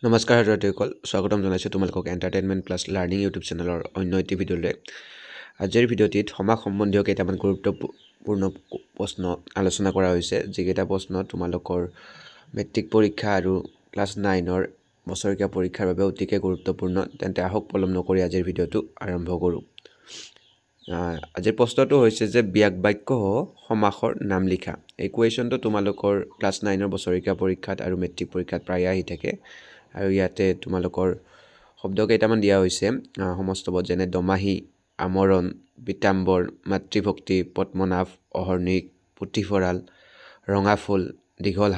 নমস্কাৰ দৰ্শকসকল স্বাগতম জনাইছোঁ তোমালোকক এণ্টাৰটেইনমেণ্ট প্লাছ লাৰ্ণিং ইউটিউব চেনেলৰ অন্য এটি ভিডিঅ'লৈ আজিৰ ভিডিঅ'টিত সমাজ সম্বন্ধীয় কেইটামান গুৰুত্বপূৰ্ণ প্ৰশ্ন আলোচনা কৰা হৈছে যিকেইটা প্ৰশ্ন তোমালোকৰ মেট্ৰিক পৰীক্ষা আৰু ক্লাছ 9ৰ বছৰীয়া পৰীক্ষাৰ বাবে অতিকে গুৰুত্বপূৰ্ণ তেন্তে আহক পলম নকৰি আজিৰ ভিডিঅ'টো আৰম্ভ কৰোঁ আজিৰ প্ৰশ্নটো হৈছে যে ব্যাক বাক্য সমাসৰ নাম লিখা এই কুৱেশ্যনটো তোমালোকৰ ক্লাছ 9ৰ বছৰীয়া পৰীক্ষাত আৰু মেট্ৰিক পৰীক্ষাত প্ৰায় আহি থাকে আৰু ইয়াতে তোমালোকৰ শব্দ কেইটামান দিয়া হৈছে সমস্ত পদ যেনে দমাহি আমৰণ পিতাম্বৰ মাতৃভক্তি পদ্মনাভ অহৰ্নিক পুথিভঁৰাল ৰঙাফুল দীঘল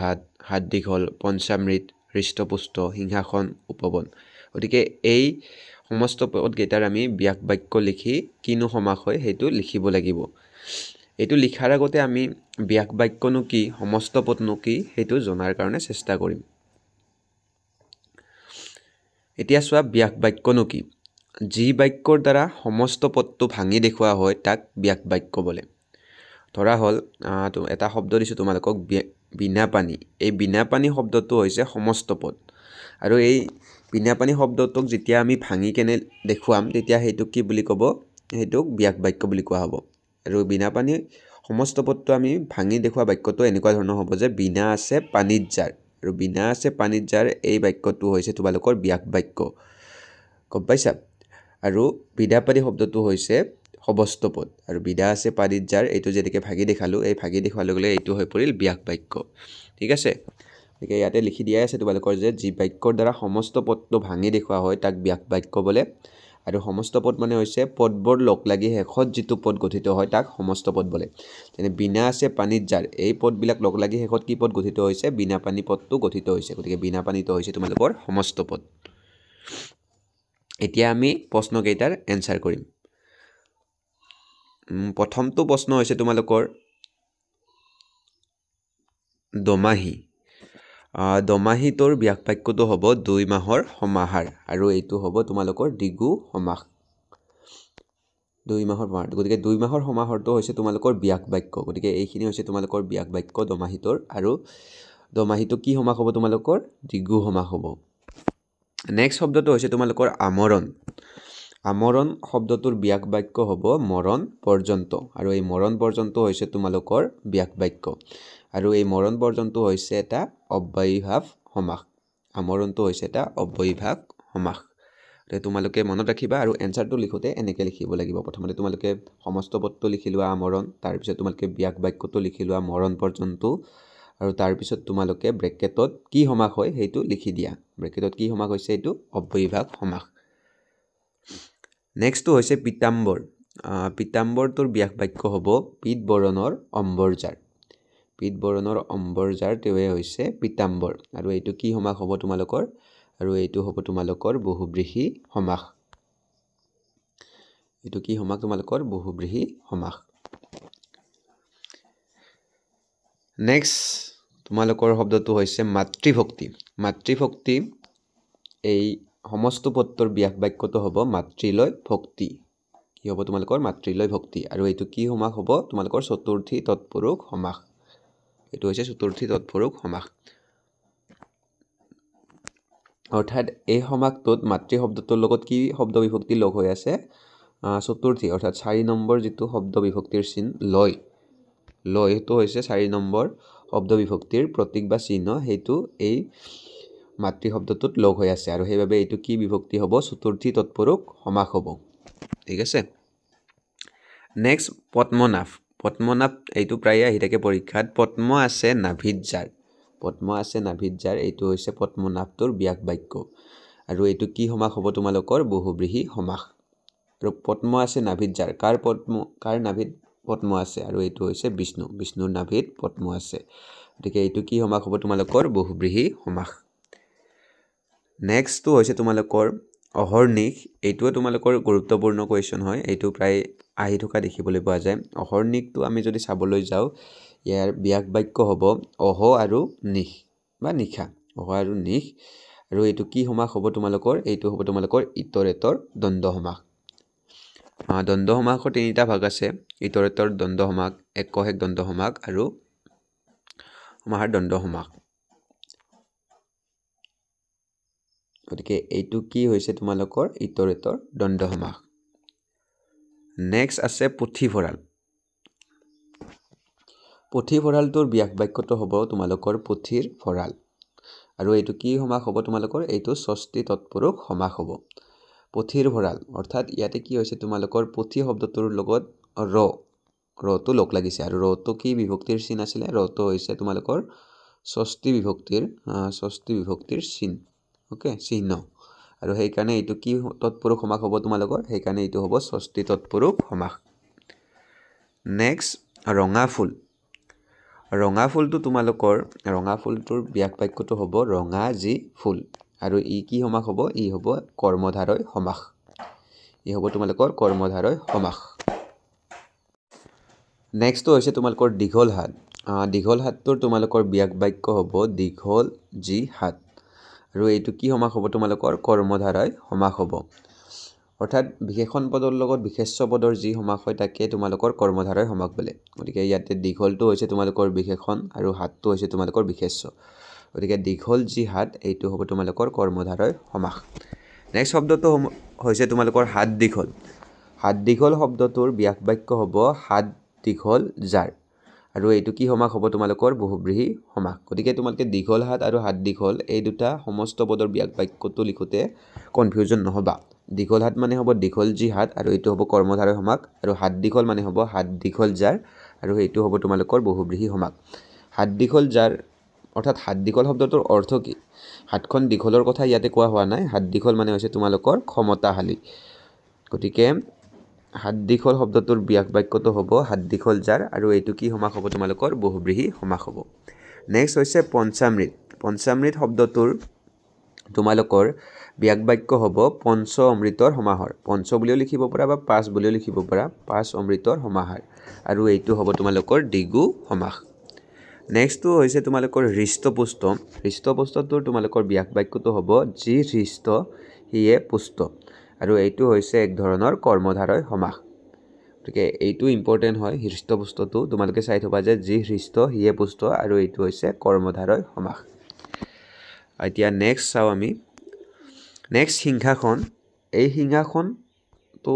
হাত দীঘল পঞ্চামৃত হৃষ্টপুষ্ট সিংহাসন উপবন গতিকে এই সমস্ত পদ কেইটাৰ আমি ব্যাক বাক্য লিখি কিনো সমাস হয় সেইটো লিখিব লাগিব এইটো লিখাৰ আগতে আমি ব্যাক বাক্যনো কি সমস্ত পদনো কি সেইটো জনাৰ কাৰণে চেষ্টা কৰিম এতিয়া চোৱা ব্যাক বাক্যনো কি যি বাক্যৰ দ্বাৰা সমস্ত পদটো ভাঙি দেখুওৱা হয় তাক ব্যাক বাক্য বোলে ধৰা হল এটা শব্দ দিছো তোমালোকক বিনা পানী এই বিনা পানী শব্দটো হৈছে সমস্ত পদ আৰু এই বিনা পানী শব্দটোক যেতিয়া আমি ভাঙি কেনে দেখুৱাম তেতিয়া সেইটো কি বুলি ক'ব সেইটোক ব্যাক বাক্য বুলি কোৱা হ'ব আৰু বিনা পানী সমস্ত পদটো আমি ভাঙি দেখুৱা বাক্যটো এনেকুৱা ধৰণৰ হ'ব যে বিনা আছে পানীত যাৰ আৰু বিনা আছে পানীত যাৰ এই বাক্যটো হৈছে তোমালোকৰ ব্যাক বাক্য গম পাইছা আৰু বিনা পানী শব্দটো হৈছে সমস্ত পদ আৰু বিনা আছে পানীত যাৰ এইটো যেনেকৈ ভাগি দেখালো এই ভাগি দেখুৱাৰ লগে লগে এইটো হৈ পৰিল ব্যাক বাক্য ঠিক আছে গতিকে ইয়াতে লিখি দিয়া আছে তোমালোকৰ যে যি বাক্যৰ দ্বাৰা সমস্ত পদটো ভাঙি দেখুওৱা হয় তাক ব্যাক বাক্য বোলে আৰু সমস্ত পদ মানে হৈছে পদবোৰ লগ লাগি শেষত যিটো পদ গঠিত হয় তাক সমস্ত পদ বোলে যেনে বিনা আছে পানীত যাৰ এই পদবিলাক লগ লাগি শেষত কি পদ গঠিত হৈছে বিনা পানী পদটো গঠিত হৈছে গতিকে বিনা পানীটো হৈছে তোমালোকৰ সমস্ত পদ এতিয়া আমি প্ৰশ্ন কেইটাৰ এনসাৰ কৰিম প্ৰথমটো প্ৰশ্ন হৈছে তোমালোকৰ দমাহি দমাহিটোৰ ব্যাক বাক্যটো হ'ব 2 মাহৰ সমাহাৰ আৰু এইটো হ'ব তোমালোকৰ দ্বিগু সমাস 2 মাহৰ সমাহাৰ গতিকে 2 মাহৰ সমাহাৰটো হৈছে তোমালোকৰ ব্যাক বাক্য গতিকে এইখিনি হৈছে তোমালোকৰ ব্যাক বাক্য দমাহিটোৰ আৰু দমাহিটো কি সমাস হ'ব তোমালোকৰ দ্বিগু সমাস হ'ব নেক্সট শব্দটো হৈছে তোমালোকৰ আমৰণ আমৰণ শব্দটোৰ ব্যাক বাক্য হ'ব মৰণ পৰ্যন্ত আৰু এই মৰণ পৰ্যন্ত হৈছে তোমালোকৰ ব্যাক বাক্য আৰু এই মৰণ পৰ্যন্ত হৈছে এটা অব্যয়ীভাৱ সমাস আমৰণটো হৈছে এটা অব্যয়ীভাৱ সমাস তোমালোকে মনত ৰাখিবা আৰু এনসাৰটো লিখোতে এনেকৈ লিখিব লাগিব প্ৰথমতে তোমালোকে সমস্ত পদটো লিখি লোৱা আমৰণ তাৰ পিছত তোমালোকে ব্যাক বাক্যটো লিখি লোৱা মৰণ পৰ্যন্ত আৰু তাৰ পিছত তোমালোকে ব্ৰেকেটত কি সমাস হয় সেইটো লিখি দিয়া ব্ৰেকেটত কি সমাস হৈছে এইটো অব্যয়ীভাৱ সমাস নেক্সটটো হৈছে পিতাম্বৰ পিতাম্বৰটোৰ ব্যাক বাক্য হ'ব পিত বৰণৰ অম্বৰজাৰ পিত বৰণৰ অম্বৰজাৰ তেৱে হৈছে পিতাম্বৰ আৰু এইটো কি সমাস হ'ব তোমালোকৰ আৰু এইটো হ'ব তোমালোকৰ বহুব্ৰীহি সমাস এইটো কি সমাস তোমালোকৰ বহুব্ৰীহি সমাস নেক্সট তোমালোকৰ শব্দটো হৈছে মাতৃভক্তি মাতৃভক্তি এই সমস্ত পদটোৰ ব্যাক বাক্যটো হ'ব মাতৃলৈ ভক্তি কি হ'ব তোমালোকৰ মাতৃলৈ ভক্তি আৰু এইটো কি সমাস হ'ব তোমালোকৰ চতুৰ্থী তৎপুৰুষ সমাস এইটো হৈছে চতুৰ্থী তৎপুৰুষ সমাস অৰ্থাৎ এই সমাসটোত মাতৃ শব্দটোৰ লগত কি শব্দ বিভক্তি লগ হৈ আছে চতুৰ্থী অৰ্থাৎ 4 নম্বৰ যিটো শব্দ বিভক্তিৰ চিন লয় লয়টো হৈছে 4 নম্বৰ শব্দ বিভক্তিৰ প্ৰতীক বা চিহ্ন সেইটো এই মাতৃ শব্দটোত লগ হৈ আছে আৰু সেইবাবে এইটো কি বিভক্তি হ'ব চতুৰ্থী তৎপুৰুষ সমাস হ'ব ঠিক আছে নেক্সট পদ্মনাভ পদ্মনাভ এইটো প্ৰায় আহি থাকে পৰীক্ষাত পদ্ম আছে নাভিত যাৰ এইটো হৈছে পদ্মনাভটোৰ ব্যাক বাক্য আৰু এইটো কি সমাস হ'ব তোমালোকৰ বহুব্ৰীহি সমাস আৰু পদ্ম আছে নাভিত যাৰ কাৰ নাভিত পদ্ম আছে আৰু এইটো হৈছে বিষ্ণুৰ নাভিত পদ্ম আছে গতিকে এইটো কি সমাস হ'ব তোমালোকৰ বহুব্ৰীহি সমাস নেক্সটটো হৈছে তোমালোকৰ অহৰ্নিশ এইটোৱে তোমালোকৰ গুৰুত্বপূৰ্ণ কুৱেশ্যন হয় এইটো প্ৰায় আহি থকা দেখিবলৈ পোৱা যায় অহৰ্নিশটো আমি যদি চাবলৈ যাওঁ ইয়াৰ ব্যাক বাক্য হ'ব অহ আৰু নিশ বা নিশা অহ আৰু নিশ আৰু এইটো কি সমাস হ'ব তোমালোকৰ এইটো হ'ব তোমালোকৰ ইতৰেতৰ দ্বন্দ্ব সমাস দ্বন্দ্ব সমাসৰ তিনিটা ভাগ আছে ইতৰেতৰ দ্বন্দ্ব সমাস এককোষেক দ্বন্দ্ব সমাস আৰু সমাহাৰ দ্বন্দ্ব সমাস গতিকে এইটো কি হৈছে তোমালোকৰ ইতৰেতৰ দ্বন্দ্ব সমাস নেক্সট আছে পুথিভঁৰাল পুথিভঁৰালটোৰ ব্যাস বাক্যটো হ'ব তোমালোকৰ পুথিৰ ভঁৰাল আৰু এইটো কি সমাস হ'ব তোমালোকৰ এইটো ষষ্ঠী তৎপুৰুষ সমাস হ'ব পুথিৰ ভঁৰাল অৰ্থাৎ ইয়াতে কি হৈছে তোমালোকৰ পুথি শব্দটোৰ লগত ৰটো লগ লাগিছে আৰু ৰটো কি বিভক্তিৰ চিন আছিলে ৰটো হৈছে তোমালোকৰ ষষ্ঠী বিভক্তিৰ চিন ওকে চিহ্ন আৰু সেই কাৰণে এইটো কি তৎপুৰুষ সমাস হ'ব তোমালোকৰ সেই কাৰণে এইটো হ'ব ষষ্ঠী তৎপুৰুষ সমাস নেক্সট ৰঙা ফুলটো তোমালোকৰ ৰঙা ফুলটোৰ ব্যাস বাক্যটো হ'ব ৰঙা যি ফুল আৰু ই কি সমাস হ'ব ই হ'ব কৰ্মধাৰয় সমাস ই হ'ব তোমালোকৰ কৰ্মধাৰয় সমাস নেক্সটটো হৈছে তোমালোকৰ দীঘল হাতটোৰ তোমালোকৰ ব্যাস বাক্য হ'ব দীঘল যি হাত আৰু এইটো কি সমাস হ'ব তোমালোকৰ কৰ্মধাৰয় সমাস হ'ব অৰ্থাৎ বিশেষণ পদৰ লগত বিশেষ্য পদৰ যি সমাস হয় তাকে তোমালোকৰ কৰ্মধাৰয় সমাস বোলে গতিকে ইয়াতে দীঘলটো হৈছে তোমালোকৰ বিশেষণ আৰু হাতটো হৈছে তোমালোকৰ বিশেষ্য গতিকে দীঘল যি হাত এইটো হ'ব তোমালোকৰ কৰ্মধাৰয় সমাস নেক্সট শব্দটো হৈছে তোমালোকৰ হাত দীঘল শব্দটোৰ ব্যাস বাক্য হ'ব হাত দীঘল যাৰ আৰু এইটো কি সমাস হ'ব তোমালোকৰ বহুব্ৰীহি সমাস গতিকে তোমালোকে দীঘল হাত আৰু হাত দীঘল এই দুটা সমস্ত পদৰ ব্যাস বাক্যটো লিখোতে কনফিউজন নহবা দীঘল হাত মানে হ'ব দীঘল যি হাত আৰু এইটো হ'ব কৰ্মধাৰয় সমাস আৰু হাত দীঘল মানে হ'ব হাত দীঘল যাৰ আৰু এইটো হ'ব তোমালোকৰ বহুব্ৰীহি সমাস হাত দীঘল যাৰ অৰ্থাৎ হাত দীঘল শব্দটোৰ অৰ্থ কি হাতখন দীঘলৰ কথা ইয়াতে কোৱা হোৱা নাই হাত দীঘল মানে হৈছে তোমালোকৰ ক্ষমতাশালী গতিকে হাত দীঘল শব্দটোৰ ব্যাস বাক্যটো হ'ব হাত দীঘল যাৰ আৰু এইটো কি সমাস হ'ব তোমালোকৰ বহুব্ৰীহি সমাস হ'ব নেক্সট হৈছে পঞ্চামৃত শব্দটোৰ তোমালোকৰ ব্যাস বাক্য হ'ব পঞ্চ অমৃতৰ সমাহাৰ পঞ্চ বুলিও লিখিব পাৰা বা পাঁচ বুলিও লিখিব পাৰা পাঁচ অমৃতৰ সমাহাৰ আৰু এইটো হ'ব তোমালোকৰ দ্বিগু সমাস নেক্সটটো হৈছে তোমালোকৰ হৃষ্টপুষ্টটোৰ তোমালোকৰ ব্যাস বাক্যটো হ'ব যি হৃষ্ট সিয়ে পুষ্ট আৰু এইটো হৈছে এক ধৰণৰ কৰ্মধাৰয় সমাস গতিকে এইটো ইম্পৰ্টেণ্ট হয় হৃষ্টপুষ্টটো তোমালোকে চাই থবা যে যি হৃষ্ট সিয়ে পুষ্ট আৰু এইটো হৈছে কৰ্মধাৰয় সমাস এতিয়া নেক্সট চাওঁ আমি নেক্সট সিংহাসন এই সিংহাসনটো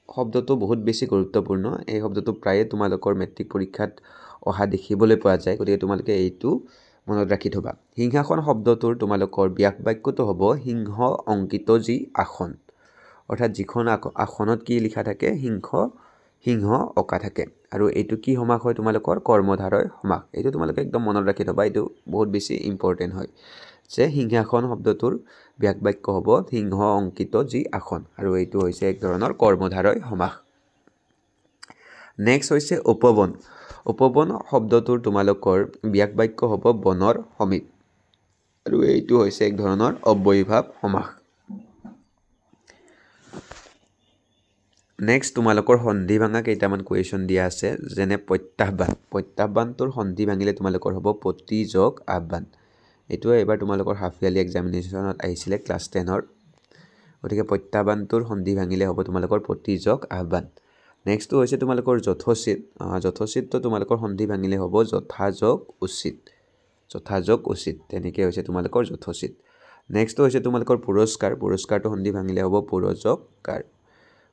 শব্দটো বহুত বেছি গুৰুত্বপূৰ্ণ এই শব্দটো প্ৰায়ে তোমালোকৰ মেট্ৰিক পৰীক্ষাত অহা দেখিবলৈ পোৱা যায় গতিকে তোমালোকে এইটো মনত ৰাখি থবা সিংহাসন শব্দটোৰ তোমালোকৰ ব্যাস বাক্যটো হ'ব সিংহ অংকিত যি আসন অৰ্থাৎ যিখন আসনত কি লিখা থাকে সিংহ অঁকা থাকে আৰু এইটো কি সমাস হয় তোমালোকৰ কৰ্মধাৰয় সমাস এইটো তোমালোকে একদম মনত ৰাখি থবা এইটো বহুত বেছি ইম্পৰ্টেণ্ট হয় যে সিংহাসন শব্দটোৰ ব্যাস বাক্য হ'ব সিংহ অংকিত যি আসন আৰু এইটো হৈছে এক ধৰণৰ কৰ্মধাৰয় সমাস নেক্সট হৈছে উপবন শব্দটোৰ তোমালোকৰ ব্যাস বাক্য হ'ব বনৰ সমীপ আৰু এইটো হৈছে এক ধৰণৰ অব্যয়ীভাৱ সমাস নেক্সট তোমালোকৰ সন্ধি ভাঙা কেইটামান কুৱেশ্যন দিয়া আছে যেনে প্ৰত্যাহ্বানটোৰ সন্ধি ভাঙিলে তোমালোকৰ হ'ব প্ৰতি যোগ আহ্বান এইটোৱে এবাৰ তোমালোকৰ হাফ ইয়াৰলি এক্সামিনেশ্যনত আহিছিলে ক্লাছ 10ৰ গতিকে প্ৰত্যাহ্বানটোৰ সন্ধি ভাঙিলে হ'ব তোমালোকৰ প্ৰতি যোগ আহ্বান নেক্সটটো হৈছে তোমালোকৰ যথোচিতটো তোমালোকৰ সন্ধি ভাঙিলে হ'ব যথাযোগ উচিত তেনেকৈ হৈছে তোমালোকৰ যথোচিত নেক্সটটো হৈছে তোমালোকৰ পুৰস্কাৰটো সন্ধি ভাঙিলে হ'ব পুৰযোগকাৰ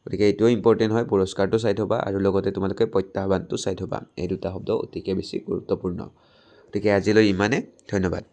গতিকে এইটোও ইম্পৰ্টেণ্ট হয় পুৰস্কাৰটো চাই থবা আৰু লগতে তোমালোকে প্ৰত্যাহ্বানটো চাই থবা এই দুটা শব্দ অতিকে বেছি গুৰুত্বপূৰ্ণ গতিকে আজিলৈ ইমানে ধন্যবাদ